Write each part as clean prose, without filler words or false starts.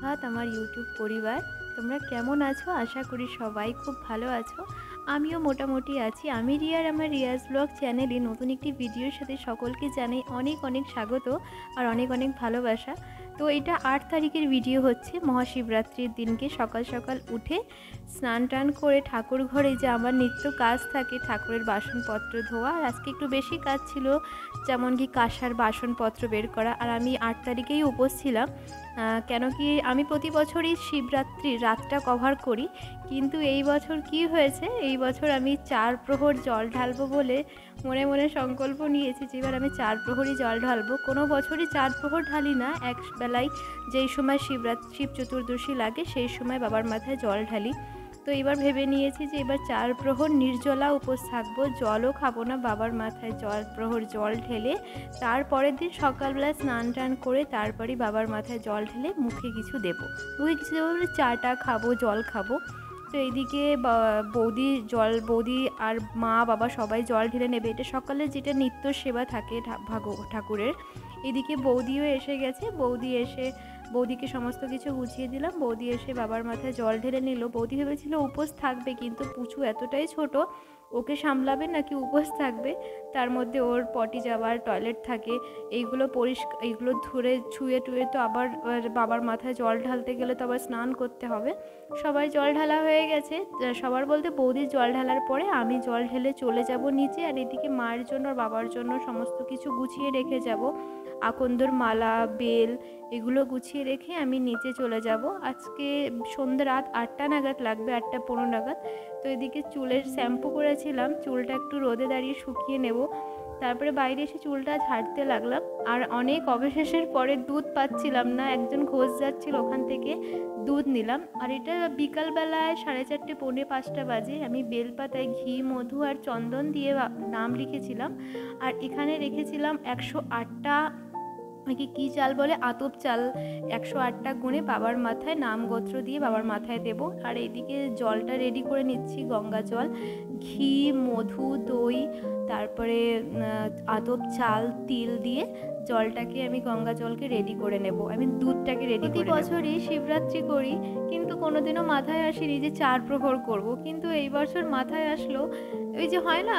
সুপ্রভাত আমার ইউটিউব পরিবার। তোমরা কেমন আছো? আশা করি সবাই খুব ভালো আছো। আমিও মোটামুটি আছি। আমি রিয়ার আমার রিয়াজ ব্লগ চ্যানেলে নতুন একটি ভিডিওর সাথে সকলকে জানাই অনেক অনেক স্বাগত আর অনেক অনেক ভালোবাসা। তো এটা 8 তারিখের ভিডিও হচ্ছে, মহাশিবরাত্রির দিনকে সকাল সকাল উঠে স্নান টান করে ঠাকুর ঘরে যে আমার নিত্য কাজ থাকে, ঠাকুরের বাসনপত্র ধোয়া, আর আজকে একটু বেশি কাজ ছিল, যেমন কি কাঁসার বাসনপত্র বের করা। আর আমি 8 তারিখেই উপোস ছিলাম, কেন কি আমি প্রতি বছরই শিবরাত্রির রাতটা কভার করি, কিন্তু এই বছর কি হয়েছে, এই বছর আমি 4 প্রহর জল ঢালবো বলে মনে মনে সংকল্প নিয়েছি যে এবার আমি 4 প্রহরই জল ঢালবো। কোনো বছরই 4 প্রহর ঢালি না, এক বেলায় যেই সময় শিব চতুর্দশী লাগে সেই সময় বাবার মাথায় জল ঢালি। তো এবার ভেবে নিয়েছি যে এবার 4 প্রহর নির্জলা উপোস থাকবো, জলও খাবো না, বাবার মাথায় 4 প্রহর জল ঢেলে তারপরের দিন সকালবেলা স্নান টান করে তারপরে বাবার মাথায় জল ঢেলে মুখে কিছু দেবো বলে চাটা খাবো, জল খাবো। তো এইদিকে বৌদি আর মা বাবা সবাই জল ঢেলে নেবে, এটা সকালে যেটা নিত্য সেবা থাকে ঠাকুরের। এদিকে বৌদিও এসে গেছে, বৌদিকে সমস্ত কিছু গুছিয়ে দিলাম। বৌদি এসে বাবার মাথায় জল ঢেলে নিল। বৌদি ভেবেছিল উপোস থাকবে, কিন্তু পুচু এতটাই ছোট, ওকে সামলাবে নাকি উপোস থাকবে, তার মধ্যে ওর পটি যাওয়ার, টয়লেট থাকে, এইগুলো ধরে ছুঁয়ে টুয়ে তো আবার বাবার মাথায় জল ঢালতে গেলে তো আবার স্নান করতে হবে। সবাই জল ঢালা হয়ে গেছে, সবার বলতে বৌদির জল ঢালার পরে আমি জল ঢেলে চলে যাব নিচে, আর এদিকে মায়ের জন্য আর বাবার জন্য সমস্ত কিছু গুছিয়ে রেখে যাব, আকন্দর মালা, বেল, এগুলো গুছিয়ে রেখে আমি নিচে চলে যাব। আজকে সন্ধ্যা রাত 8টা নাগাদ লাগবে, 8টা 15 নাগাদ। তো এদিকে চুলের শ্যাম্পু করেছিলাম, চুলটা একটু রোদে দাঁড়িয়ে শুকিয়ে নেব, তারপরে বাইরে এসে চুলটা ঝাড়তে লাগলাম। আর অনেক অবশেষের পরে দুধ পাচ্ছিলাম না, একজন খোঁজ যাচ্ছিল, ওখান থেকে দুধ নিলাম। আর এটা বিকালবেলায় 4:30 পৌনে 5টা বাজে। আমি বেলপাতায় ঘি, মধু আর চন্দন দিয়ে নাম লিখেছিলাম, আর এখানে রেখেছিলাম 108টা কি চাল বলে, আতপ চাল, 108টা গুণে বাবার মাথায় নাম গোত্র দিয়ে বাবার মাথায় দেব। আর এইদিকে জলটা রেডি করে নিচ্ছি, গঙ্গা জল, ঘি, মধু, দই, তারপরে আতপ চাল, তিল দিয়ে জলটাকে আমি গঙ্গা জলকে রেডি করে নেব। আমি দুধটাকে রেডি করে নেব। প্রতি বছরই শিবরাত্রি করি, কিন্তু কোনোদিনও মাথায় আসেনি যে 4 প্রহর করব, কিন্তু এই বছর মাথায় আসলো। ওই যে হয় না,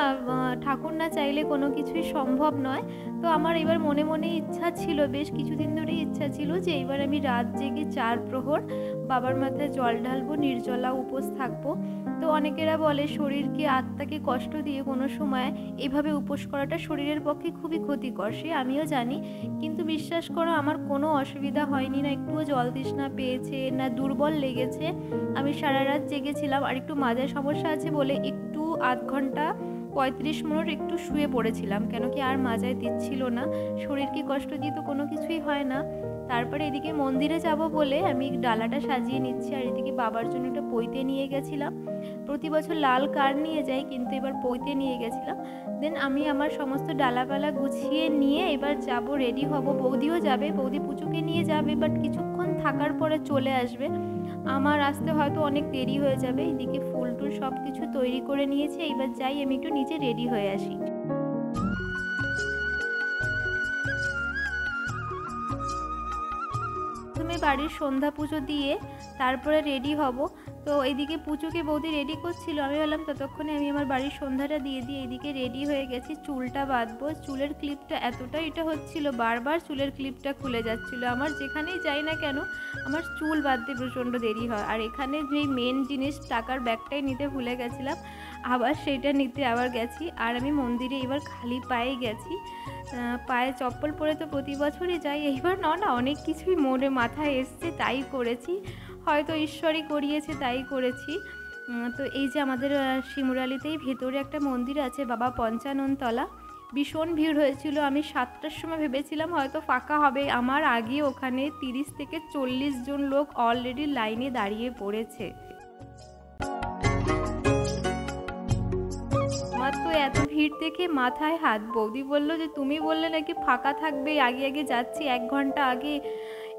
ঠাকুর না চাইলে কোনো কিছুই সম্ভব নয়। তো আমার এবার মনে মনে ইচ্ছা ছিল, বেশ কিছুদিন ধরেই ইচ্ছা ছিল যে এবার আমি রাত জেগে 4 প্রহর বাবার মাথায় জল ঢালবো, নির্জলা উপোস থাকবো। তো অনেকেরা বলে শরীরকে, আত্মাকে কষ্ট দিয়ে কোনো সময় এভাবে উপোস করাটা শরীরের পক্ষে খুবই ক্ষতিকর, সে আমিও জানি, কিন্তু বিশ্বাস করো আমার কোনো অসুবিধা হয়নি, না একটুও জল তৃষ্ণা পেয়েছে, না দুর্বল লেগেছে। আমি সারা রাত জেগেছিলাম, আর একটু মাঝে সমস্যা আছে বলে একটু আধ ঘন্টা 35 মিনিট একটু শুয়ে পড়েছিলাম, কেন কি আর মাজায় দিচ্ছিল না। শরীরকে কষ্ট দিয়ে তো কোনো কিছুই হয় না। তারপরে এদিকে মন্দিরে যাব বলে আমি ডালাটা সাজিয়ে নিচ্ছি, আর এদিকে বাবার জন্য একটা পৈতে নিয়ে গেছিলাম। প্রতি বছর লাল কার নিয়ে যাই, কিন্তু এবার পৈতে নিয়ে গেছিলাম। দেন আমি আমার সমস্ত ডালাপালা গুছিয়ে নিয়ে এবার যাব, রেডি হব। বৌদিও যাবে, বৌদি পুচুকে নিয়ে যাবে, বাট কিছুক্ষণ থাকার পরে চলে আসবে। আমার আসতে হয়তো অনেক দেরি হয়ে যাবে। এদিকে ফুল টুল সব কিছু তৈরি করে নিয়েছি, এইবার যাই আমি একটু নিচে রেডি হয়ে আসি। প্রথমে বাড়ির সন্ধ্যা পুজো দিয়ে তারপরে রেডি হব। তো এইদিকে পুজোকে বৌদি রেডি করছিল, আমি বললাম ততক্ষণে আমি আমার বাড়ির সন্ধ্যাটা দিয়ে দিই। এইদিকে রেডি হয়ে গেছি, চুলটা বাঁধবো। চুলের ক্লিপটা এতটা এটা হচ্ছিল, বারবার চুলের ক্লিপটা খুলে যাচ্ছিল। আমার যেখানেই যাই না কেন আমার চুল বাঁধতে প্রচণ্ড দেরি হয়। আর এখানে যেই মেন জিনিস, টাকার ব্যাগটাই নিতে ভুলে গেছিলাম, আবার সেইটা নিতে আবার গেছি। আর আমি মন্দিরে এবার খালি পায়ে গেছি, পায়ে চপ্পল পরে তো প্রতি বছরই যাই, এইবার না অনেক কিছুই মনে মাথায় এসছে, তাই করেছি, হয়তো ঈশ্বরই করিয়েছে তাই করেছি। তো এই যে আমাদের শিমুরালিতেই ভেতরে একটা মন্দির আছে, বাবা পঞ্চাননতলা, ভীষণ ভিড় হয়েছিল। আমি 7টার সময় ভেবেছিলাম হয়তো ফাঁকা হবে, আমার আগে ওখানে 30 থেকে 40 জন লোক অলরেডি লাইনে দাঁড়িয়ে পড়েছে। আমার তো এত ভিড় দেখে মাথায় হাত। বৌদি বলল যে তুমি বললে নাকি ফাঁকা থাকবে, আগে আগে যাচ্ছি 1 ঘন্টা আগে,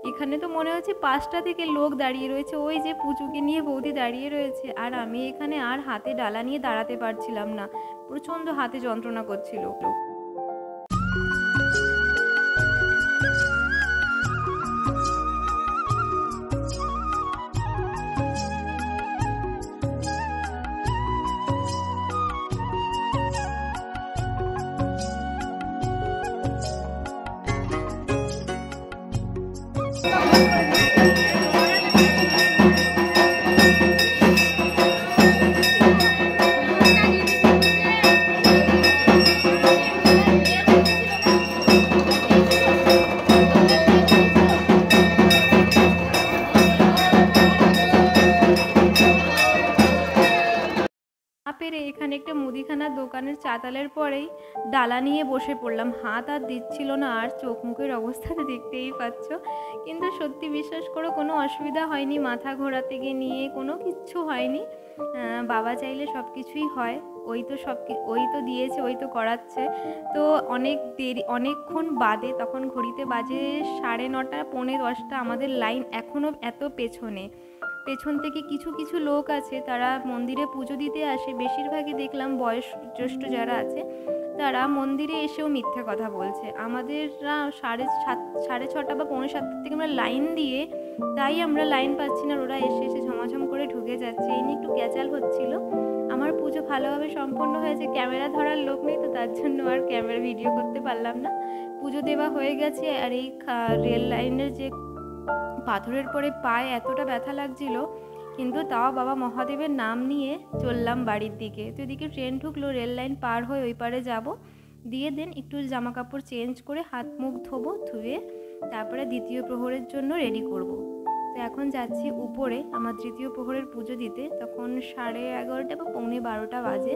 এখানে তো মনে হচ্ছে 5টা থেকে লোক দাঁড়িয়ে রয়েছে, ওই যে পুচুকে নিয়ে বৌদি দাঁড়িয়ে রয়েছে, আর আমি এখানে আর হাতে ডালা নিয়ে দাঁড়াতে পারছিলাম না, প্রচণ্ড হাতে যন্ত্রণা করছিল। এখানে একটা মুদিখানার দোকানের চাতালের পরেই ডালা নিয়ে বসে পড়লাম। হাত আর দিচ্ছিল না, আর চোখ মুখের অবস্থাটা দেখতেই পাচ্ছ। কিন্তু সত্যি বিশ্বাস করো কোনো অসুবিধা হয়নি, মাথা ঘোরাতে গিয়ে নিয়ে কোনো কিচ্ছু হয়নি। বাবা চাইলে সব কিছুই হয়। ওই তো দিয়েছে, ওই তো করাচ্ছে। তো অনেকক্ষণ বাদে, তখন ঘড়িতে বাজে 9:30 পৌনে 10টা। আমাদের লাইন এখনও এত পেছন থেকে কিছু কিছু লোক আছে, তারা মন্দিরে পুজো দিতে আসে। বেশিরভাগই দেখলাম বয়োজ্যেষ্ঠ যারা আছে তারা মন্দিরে এসেও মিথ্যে কথা বলছে। আমাদেররা 6:30 বা পৌনে 7টার থেকে আমরা লাইন দিয়ে, তাই আমরা লাইন পাচ্ছি না, ওরা এসে ঝমাঝম করে ঢুকে যাচ্ছে। এই নিয়ে একটু ক্যাচাল হচ্ছিল। আমার পুজো ভালোভাবে সম্পন্ন হয়েছে, ক্যামেরা ধরার লোক নেই, তো তার জন্য আর ক্যামেরা ভিডিও করতে পারলাম না। পুজো দেওয়া হয়ে গেছে। আর এই রেল লাইনের যে পাথরের পরে পায়ে এতটা ব্যথা লাগছিল, কিন্তু তাও বাবা মহাদেবের নাম নিয়ে চললাম বাড়ির দিকে। তো এদিকে ট্রেন ঢুকলো, রেল লাইন পার হয়ে ওই পারে যাব, দিয়ে দেন একটু জামা কাপড় চেঞ্জ করে হাত মুখ ধুয়ে তারপরে দ্বিতীয় প্রহরের জন্য রেডি করব। তো এখন যাচ্ছি উপরে আমার তৃতীয় প্রহরের পুজো দিতে। তখন 11:30 বা পৌনে 12টা বাজে।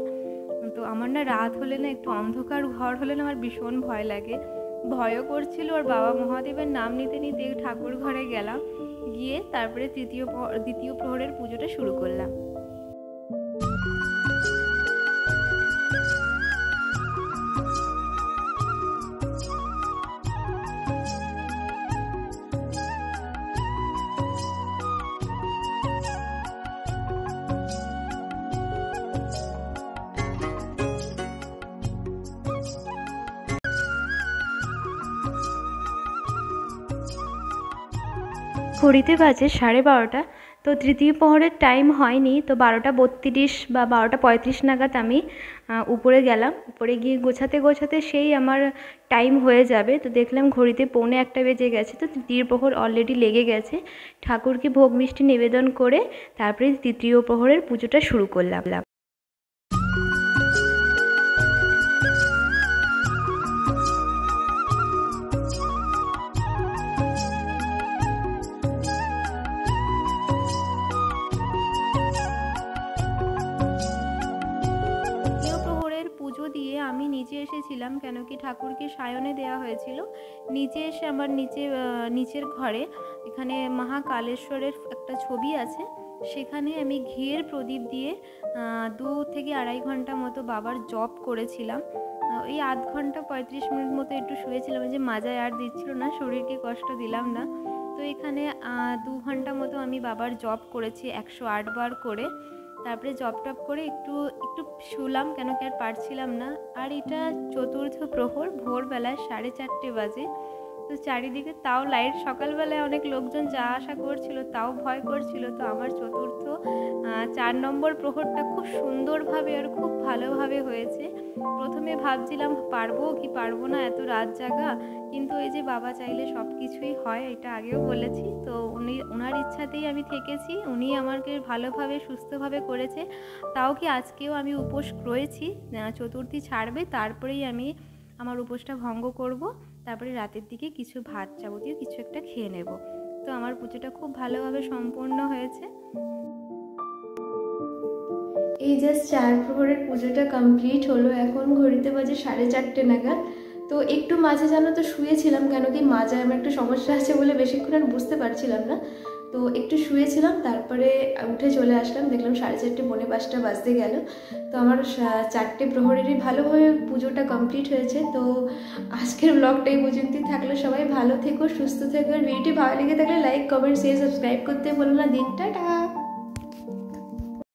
তো আমার না রাত হলে না, একটু অন্ধকার ঘর হলে না আমার ভীষণ ভয় লাগে, ভয়ও করছিল। আর বাবা মহাদেবের নাম নিতে নিতে ঠাকুর ঘরে গেলাম, গিয়ে তারপরে দ্বিতীয় প্রহরের পুজোটা শুরু করলাম। ঘড়িতে বাজে 12:30। তো তৃতীয় প্রহরের টাইম হয়নি, তো 12:32 বা 12:35 নাগাদ আমি উপরে গেলাম। উপরে গিয়ে গোছাতে সেই আমার টাইম হয়ে যাবে। তো দেখলাম ঘড়িতে 1:45 বেজে গেছে। তো তৃতীয় প্রহর অলরেডি লেগে গেছে। ঠাকুরকে ভোগ মিষ্টি নিবেদন করে তারপরে তৃতীয় প্রহরের পুজোটা শুরু করলাম। দিয়ে আমি নিচে এসেছিলাম, কেন কি ঠাকুরকে সায়নে দেওয়া হয়েছিল। নিচে এসে আমার নিচের ঘরে এখানে মহাকালেশ্বরের একটা ছবি আছে, সেখানে আমি ঘিয়ের প্রদীপ দিয়ে 2 থেকে 2.5 ঘন্টা মতো বাবার জপ করেছিলাম। এই আধ ঘন্টা 35 মিনিট মতো একটু শুয়েছিলাম, যে মাজায় আর দিচ্ছিল না, শরীরকে কষ্ট দিলাম না। তো এখানে 2 ঘন্টা মতো আমি বাবার জপ করেছি 108 বার করে। তারপরে জপ টপ করে একটু শুলাম, কেন কি আর পারছিলাম না। আর এটা চতুর্থ প্রহর, ভোরবেলায় 4:30 বাজে। তো চারিদিকে তাও লাইট, সকালবেলায় অনেক লোকজন যা আসা করছিল, তাও ভয় করছিল। তো আমার চতুর্থ 4 নম্বর প্রহরটা খুব সুন্দরভাবে আর খুব ভালোভাবে হয়েছে। প্রথমে ভাবছিলাম পারবো কি পারবো না, এত রাত জাগা, কিন্তু এই যে বাবা চাইলে সব কিছুই হয়, এটা আগেও বলেছি। তো ওনার ইচ্ছাতেই আমি থেকেছি, উনি আমাকে ভালোভাবে সুস্থভাবে করেছে। তাও কি আজকেও আমি উপোস রয়েছি, চতুর্থী ছাড়বে তারপরেই আমি আমার উপোসটা ভঙ্গ করব। তারপরে রাতের দিকে কিছু ভাত যাবতীয় কিছু একটা খেয়ে নেব। তো আমার পুজোটা খুব ভালোভাবে সম্পন্ন হয়েছে। এই জাস্ট 4 প্রহরের পুজোটা কমপ্লিট হলো। এখন ঘড়িতে বাজে 4:30 নাগাদ। তো একটু মাঝে জানো তো শুয়েছিলাম, কেন কি মাজায় আমার একটা সমস্যা আছে বলে বেশিক্ষণ আর বুঝতে পারছিলাম না। তো একটু শুয়েছিলাম, তারপরে উঠে চলে আসলাম, দেখলাম 4:30 পৌনে 5টা বাজতে গেল। তো আমার 4টে প্রহরেরই ভালোভাবে পুজোটা কমপ্লিট হয়েছে। তো আজকের ব্লগটাই পর্যন্তই থাকলো। সবাই ভালো থেকো, সুস্থ থেকো। আর ভিডিওটি ভালো লেগে থাকলে লাইক, কমেন্ট, শেয়ার, সাবস্ক্রাইব করতে বলো না। দিনটা